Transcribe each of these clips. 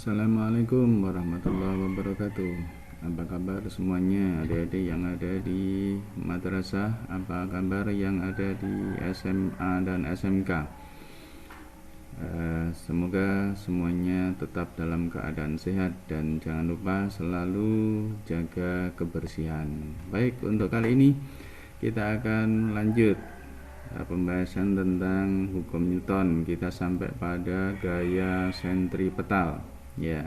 Assalamualaikum warahmatullahi wabarakatuh. Apa kabar semuanya, adik-adik yang ada di madrasah? Apa kabar yang ada di SMA dan SMK? Semoga semuanya tetap dalam keadaan sehat dan jangan lupa selalu jaga kebersihan. Baik, untuk kali ini kita akan lanjut pembahasan tentang hukum Newton. Kita sampai pada gaya sentripetal. Ya,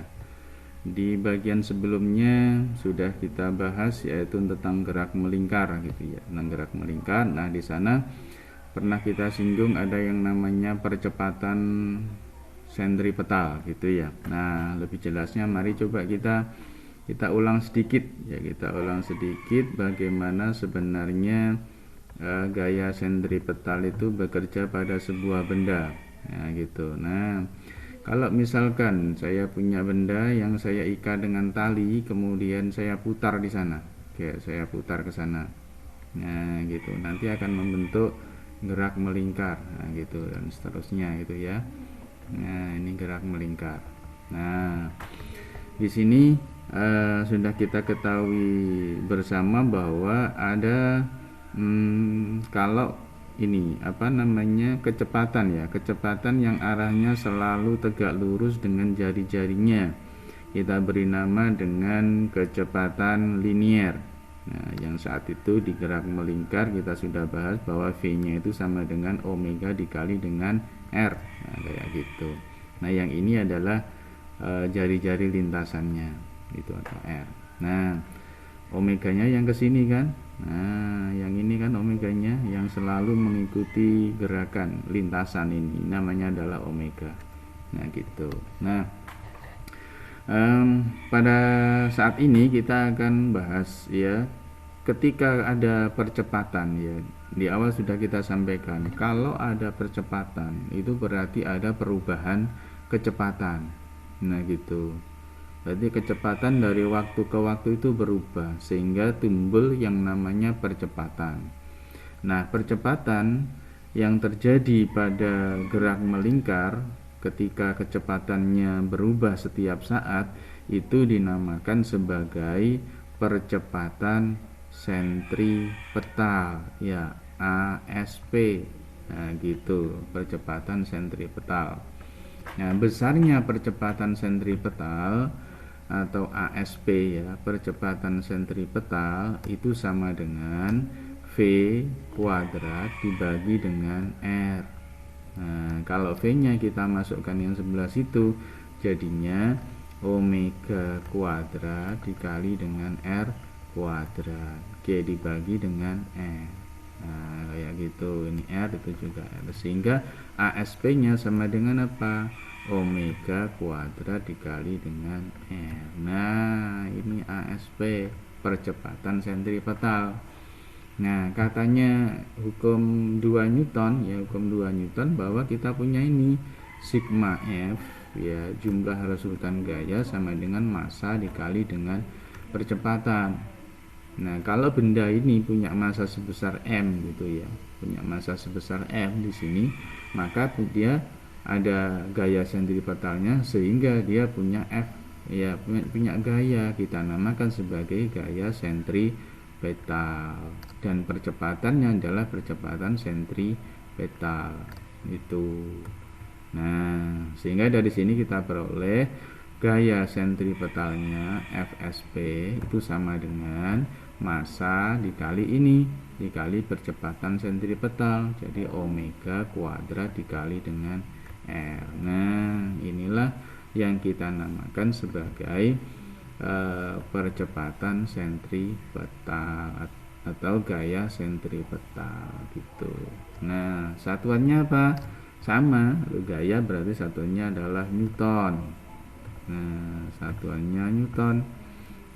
di bagian sebelumnya sudah kita bahas yaitu tentang gerak melingkar gitu ya, tentang gerak melingkar. Nah, di sana pernah kita singgung ada yang namanya percepatan sentripetal gitu ya. Nah, lebih jelasnya mari coba kita ulang sedikit ya, kita ulang sedikit bagaimana sebenarnya gaya sentripetal itu bekerja pada sebuah benda. Nah, gitu. Nah, kalau misalkan saya punya benda yang saya ikat dengan tali, kemudian saya putar di sana, kayak saya putar ke sana, nah gitu, nanti akan membentuk gerak melingkar, nah gitu, dan seterusnya gitu ya. Nah, ini gerak melingkar. Nah, di sini sudah kita ketahui bersama bahwa ada kalau ini kecepatan yang arahnya selalu tegak lurus dengan jari-jarinya kita beri nama dengan kecepatan linier. Nah, yang saat itu di gerak melingkar kita sudah bahas bahwa V-nya itu sama dengan omega dikali dengan R. Nah, kayak gitu. Nah, yang ini adalah jari-jari lintasannya itu atau R. Nah, omeganya yang kesini kan. Nah, yang ini kan omeganya yang selalu mengikuti gerakan lintasan ini namanya adalah omega. Nah, gitu. Nah, pada saat ini kita akan bahas ya, ketika ada percepatan ya. Di awal sudah kita sampaikan kalau ada percepatan itu berarti ada perubahan kecepatan. Nah, gitu. Berarti kecepatan dari waktu ke waktu itu berubah sehingga timbul yang namanya percepatan. Nah, percepatan yang terjadi pada gerak melingkar ketika kecepatannya berubah setiap saat itu dinamakan sebagai percepatan sentripetal ya, ASP. Nah, gitu, percepatan sentripetal. Nah, besarnya percepatan sentripetal atau ASP ya, percepatan sentripetal itu sama dengan V kuadrat dibagi dengan R. Nah, kalau V-nya kita masukkan yang sebelah situ, jadinya omega kuadrat dikali dengan R kuadrat, G dibagi dengan R. Nah, kayak gitu, ini R itu juga R, sehingga ASP-nya sama dengan apa? Omega kuadrat dikali dengan R. Nah, ini ASP, percepatan sentripetal. Nah, katanya hukum 2 Newton ya, hukum 2 Newton bahwa kita punya ini sigma F ya, jumlah resultan gaya sama dengan massa dikali dengan percepatan. Nah, kalau benda ini punya massa sebesar M gitu ya, punya massa sebesar M di sini, maka dia ada gaya sentripetalnya sehingga dia punya F ya, punya gaya, kita namakan sebagai gaya sentripetal, dan percepatannya adalah percepatan sentripetal itu. Nah, sehingga dari sini kita peroleh gaya sentripetalnya FSP itu sama dengan massa dikali ini dikali percepatan sentripetal, jadi omega kuadrat dikali dengan R. Nah, inilah yang kita namakan sebagai percepatan sentripetal atau gaya sentripetal gitu. Nah, satuannya apa? Sama, gaya berarti satuannya adalah Newton. Nah, satuannya Newton.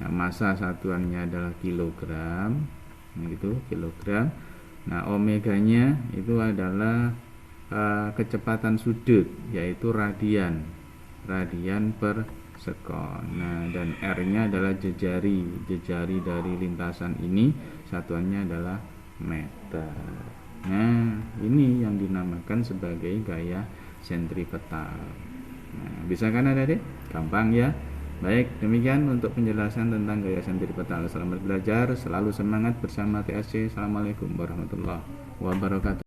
Nah, massa satuannya adalah kilogram. Nah, gitu, kilogram. Nah, omeganya itu adalah kecepatan sudut, yaitu radian per sekon. Nah, dan R-nya adalah jejari dari lintasan ini, satuannya adalah meter. Nah, ini yang dinamakan sebagai gaya sentripetal. Nah, bisa kan adik-adik? Gampang ya. Baik, demikian untuk penjelasan tentang gaya sentripetal. Selamat belajar, selalu semangat bersama TSC. Assalamualaikum warahmatullahi wabarakatuh.